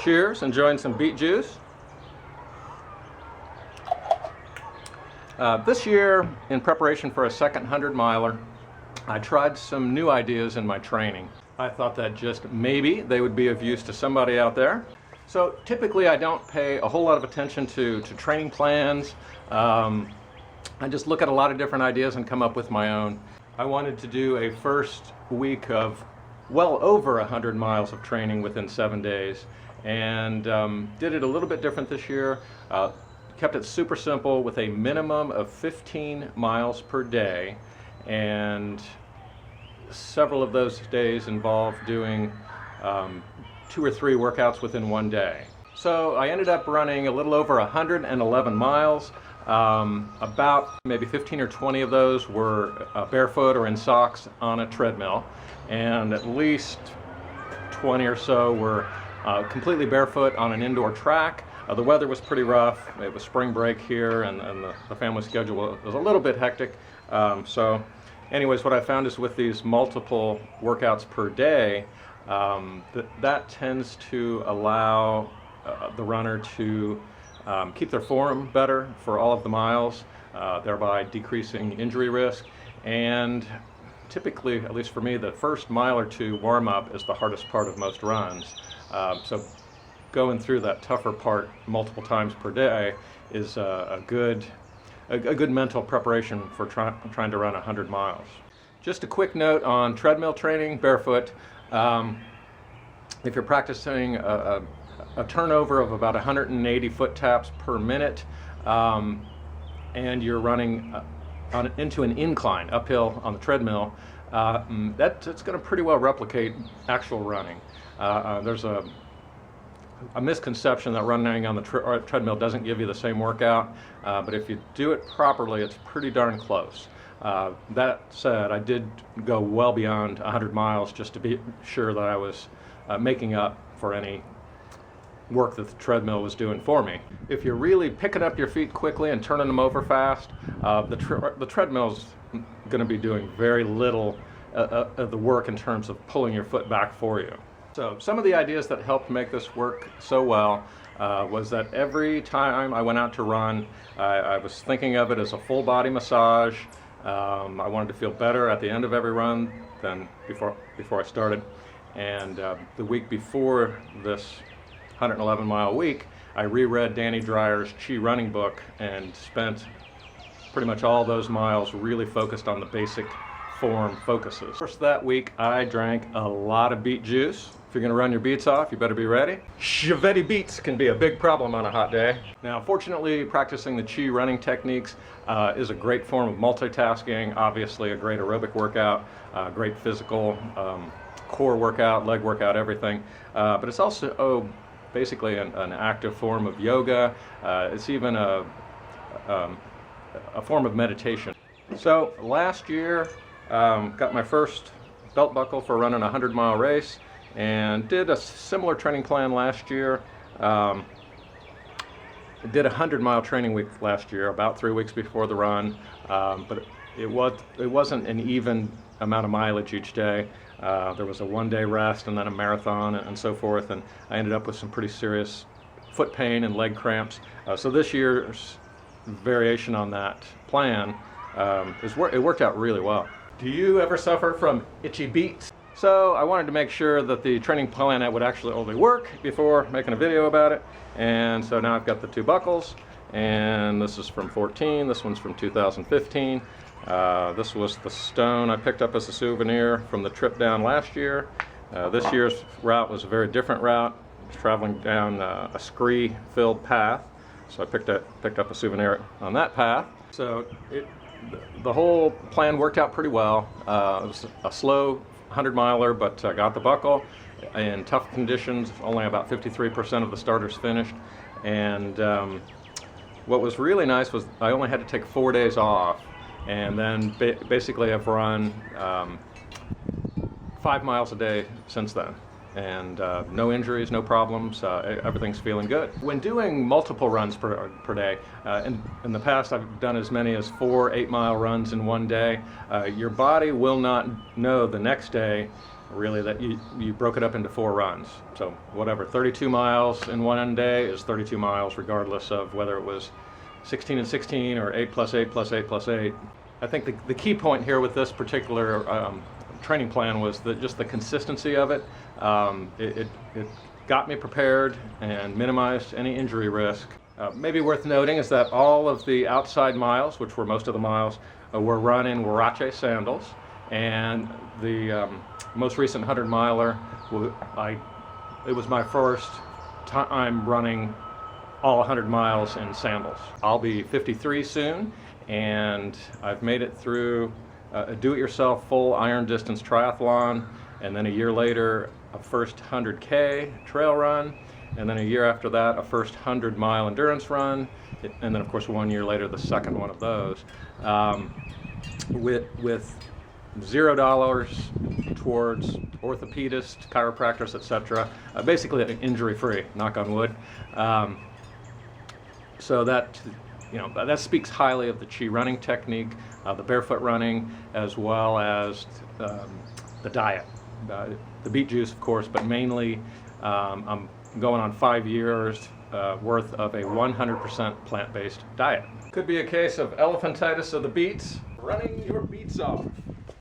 Cheers, enjoying some beet juice. This year, in preparation for a second 100-miler, I tried some new ideas in my training. I thought that just maybe they would be of use to somebody out there. So typically I don't pay a whole lot of attention to training plans. I just look at a lot of different ideas and come up with my own. I wanted to do a first week of well over 100 miles of training within 7 days, and did it a little bit different this year. Kept it super simple with a minimum of 15 miles per day, and several of those days involved doing 2 or 3 workouts within one day. So I ended up running a little over 111 miles. About maybe 15 or 20 of those were barefoot or in socks on a treadmill, and at least 20 or so were completely barefoot on an indoor track. The weather was pretty rough. It was spring break here, and the family schedule was a little bit hectic. So anyways, what I found is with these multiple workouts per day, that tends to allow the runner to keep their form better for all of the miles, thereby decreasing injury risk. And typically, at least for me, the first mile or two warm-up is the hardest part of most runs. So going through that tougher part multiple times per day is a good mental preparation for trying to run 100 miles. Just a quick note on treadmill training, barefoot. If you're practicing a turnover of about 180 foot taps per minute, and you're running into an incline uphill on the treadmill, that's going to pretty well replicate actual running. There's a misconception that running on the treadmill doesn't give you the same workout, but if you do it properly, it's pretty darn close. That said, I did go well beyond 100 miles just to be sure that I was making up for any work that the treadmill was doing for me. If you're really picking up your feet quickly and turning them over fast, the treadmill's going to be doing very little of the work in terms of pulling your foot back for you. So some of the ideas that helped make this work so well was that every time I went out to run, I was thinking of it as a full body massage. I wanted to feel better at the end of every run than before I started. And the week before this 111-mile week, I reread Danny Dreyer's Chi running book and spent pretty much all those miles really focused on the basic form focuses. First that week, I drank a lot of beet juice. If you're going to run your beets off, you better be ready. Shaveti beets can be a big problem on a hot day. Now, fortunately, practicing the Chi running techniques is a great form of multitasking, obviously a great aerobic workout, great physical core workout, leg workout, everything. But it's also basically an active form of yoga. It's even a form of meditation. So last year, got my first belt buckle for running a 100-mile race, and did a similar training plan last year. Did a 100-mile training week last year, about 3 weeks before the run, but it wasn't an even amount of mileage each day. There was a one-day rest and then a marathon and so forth, and I ended up with some pretty serious foot pain and leg cramps. So this year's variation on that plan, it worked out really well. Do you ever suffer from itchy beets? So I wanted to make sure that the training plan would actually only work before making a video about it. And so now I've got the 2 buckles, and this is from 14, this one's from 2015. This was the stone I picked up as a souvenir from the trip down last year. This year's route was a very different route. I was traveling down a scree-filled path, so I picked up a souvenir on that path. So the whole plan worked out pretty well. It was a slow 100-miler, but I got the buckle in tough conditions. Only about 53% of the starters finished, and what was really nice was I only had to take 4 days off, and then basically I've run 5 miles a day since then, and no injuries, no problems. Everything's feeling good. When doing multiple runs per day, in the past I've done as many as 4 8-mile runs in one day. Your body will not know the next day really that you broke it up into 4 runs. So whatever, 32 miles in one day is 32 miles regardless of whether it was 16 and 16 or 8 plus 8 plus 8 plus 8. I think the key point here with this particular training plan was just the consistency of it. It got me prepared and minimized any injury risk. Maybe worth noting is that all of the outside miles, which were most of the miles, were run in Huarache sandals, and the most recent 100 miler, it was my first time running all 100 miles in sandals. I'll be 53 soon, and I've made it through a do-it-yourself full iron distance triathlon, and then a year later a first 100K trail run, and then a year after that a first 100-mile endurance run, and then of course 1 year later the second one of those, with $0 towards orthopedists, chiropractors, etc. Basically injury-free, knock on wood. So that, that speaks highly of the Chi running technique, the barefoot running, as well as the diet. The beet juice, of course, but mainly I'm going on 5 years worth of a 100% plant-based diet. Could be a case of elephantitis of the beets, running your beets off.